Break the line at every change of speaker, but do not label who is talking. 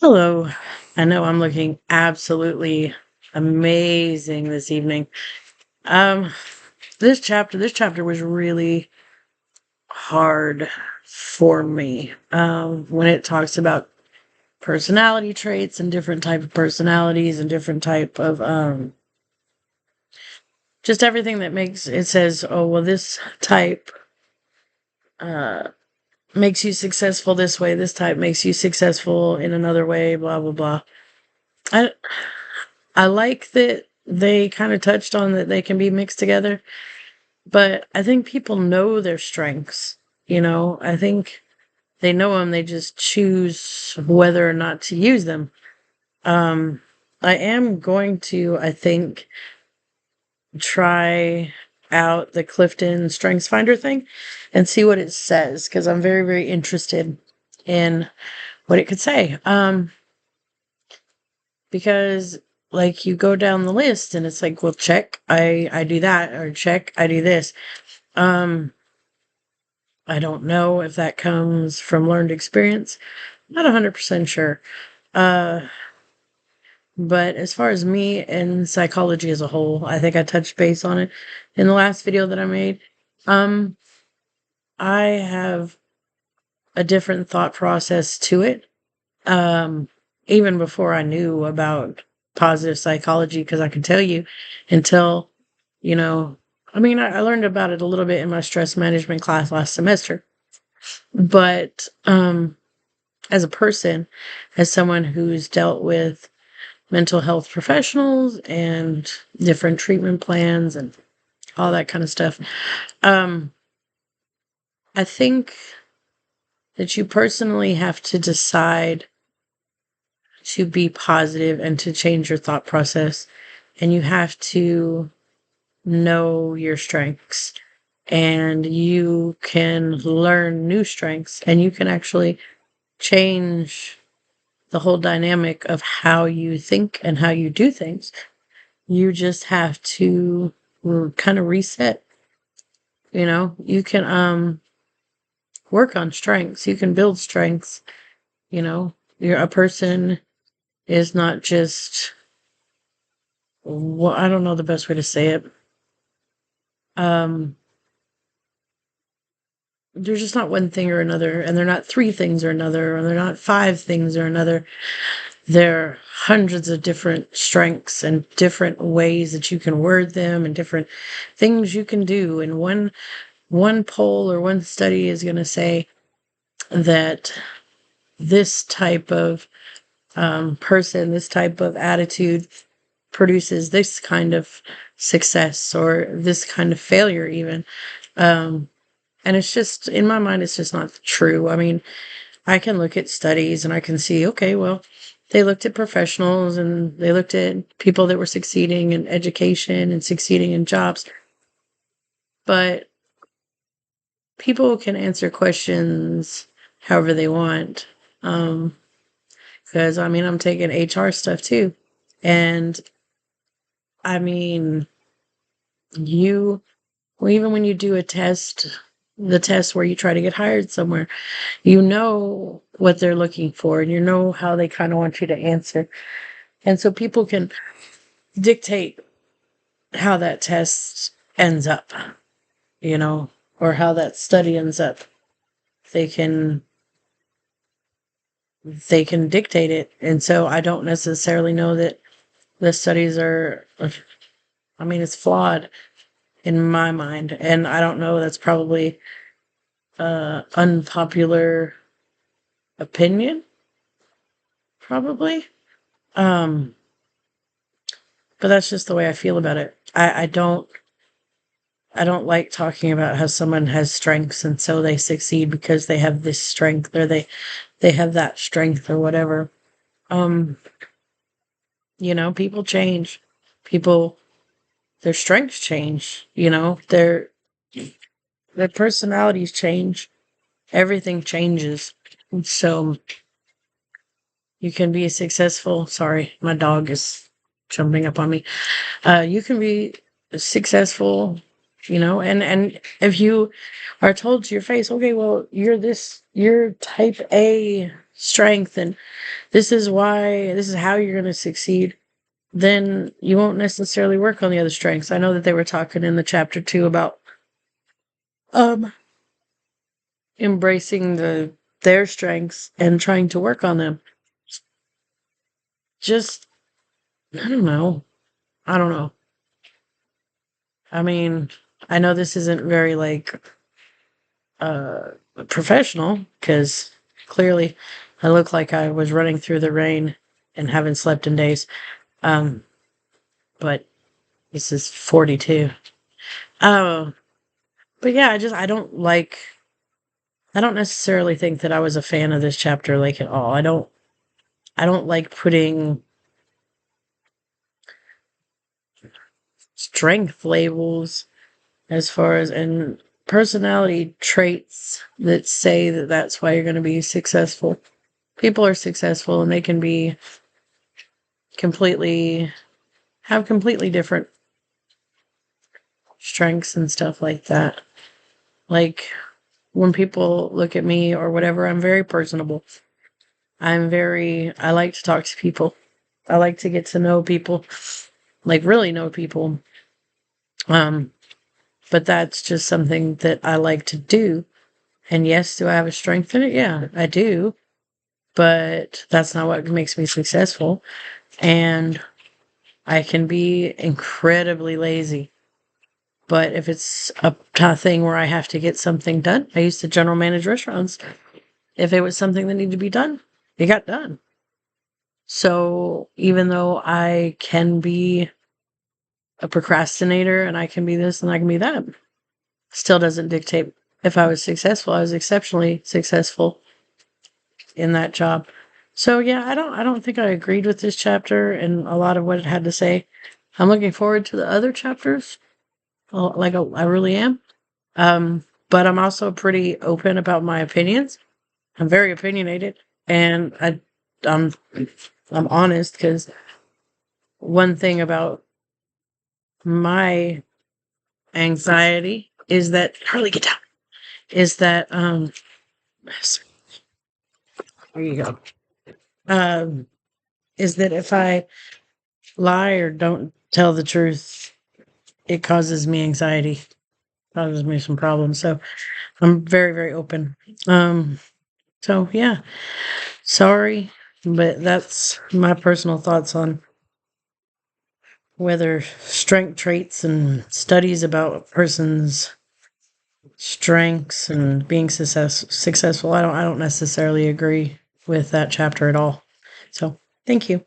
Hello. I know I'm looking absolutely amazing this evening. Um, this chapter was really hard for me. When it talks about personality traits and different type of personalities and different type of just everything that makes it says, oh well, this type uh makes you successful this way, this type makes you successful in another way, blah blah blah. I I like that they kind of touched on that they can be mixed together, but I think people know their strengths. I think they know them, they just choose whether or not to use them. Um, I am going to, I think, try out the Clifton Strengths Finder thing and see what it says because I'm very, very interested in what it could say. Because like you go down the list and it's like, well, check, I do that, or check, I do this. Um, I don't know if that comes from learned experience. Not 100% sure. Uh, but as far as me and psychology as a whole, I think I touched base on it in the last video that I made. Um, I have a different thought process to it. Um, Even before I knew about positive psychology, because I can tell you until, you know, I learned about it a little bit in my stress management class last semester, but as a person, as someone who's dealt with mental health professionals and different treatment plans and all that kind of stuff, um, I think that you personally have to decide to be positive and to change your thought process. And you have to know your strengths. And you can learn new strengths and you can actually change the whole dynamic of how you think and how you do things. You just have to kind of reset. You can work on strengths. You can build strengths. You're a person is not just, well, I don't know the best way to say it. Um, they're just not one thing or another, and they're not three things or another, and they're not five things or another. There are hundreds of different strengths and different ways that you can word them and different things you can do. And one poll or one study is going to say that this type of person, this type of attitude produces this kind of success or this kind of failure, even. And it's just, in my mind, it's just not true. I can look at studies and I can see, okay, well, they looked at professionals and they looked at people that were succeeding in education and succeeding in jobs. But people can answer questions however they want. Because I'm taking HR stuff too. And I mean, you, well, even when you do a test, the test where you try to get hired somewhere, you know what they're looking for and you know how they kind of want you to answer. And so people can dictate how that test ends up, you know, or how that study ends up. They can they can dictate it. And so I don't necessarily know that the studies are, it's flawed in my mind. And I don't know, that's probably unpopular opinion, probably. Um, but that's just the way I feel about it. I don't like talking about how someone has strengths and so they succeed because they have this strength or they have that strength or whatever. Um, People change. People, their strengths change, their personalities change. Everything changes. And so you can be successful. Sorry, my dog is jumping up on me. You can be successful, and if you are told to your face, okay, well, you're type A strength and this is why, this is how you're going to succeed, then you won't necessarily work on the other strengths. I know that they were talking in the chapter 2 about um embracing their strengths and trying to work on them. Just I don't know. I don't know. I mean, I know this isn't very like uh professional because clearly I look like I was running through the rain and haven't slept in days. Um but this is 42. Oh, but yeah, I don't necessarily think that I was a fan of this chapter like at all. I don't like putting strength labels as far as and personality traits that say that that's why you're going to be successful. People are successful and they can be completely have completely different strengths and stuff like that. Like when people look at me or whatever, I'm very personable. I like to talk to people. I like to get to know people, like really know people. Um, but that's just something that I like to do. And yes, do I have a strength in it? Yeah, I do. But that's not what makes me successful. And I can be incredibly lazy. But if it's a thing where I have to get something done, I used to general manage restaurants. If it was something that needed to be done, it got done. So even though I can be a procrastinator and I can be this and I can be that, still doesn't dictate if I was successful. I was exceptionally successful in that job. So yeah, I don't think I agreed with this chapter and a lot of what it had to say. I'm looking forward to the other chapters. I really am. But I'm also pretty open about my opinions. I'm very opinionated and I'm I'm honest because one thing about my anxiety is that Harley, get down, is that there you go. Um is that if I lie or don't tell the truth, it causes me anxiety, causes me some problems. So I'm very, very open. So yeah, sorry, but that's my personal thoughts on whether strength traits and studies about a person's strengths and being successful. I don't necessarily agree with that chapter at all. So thank you.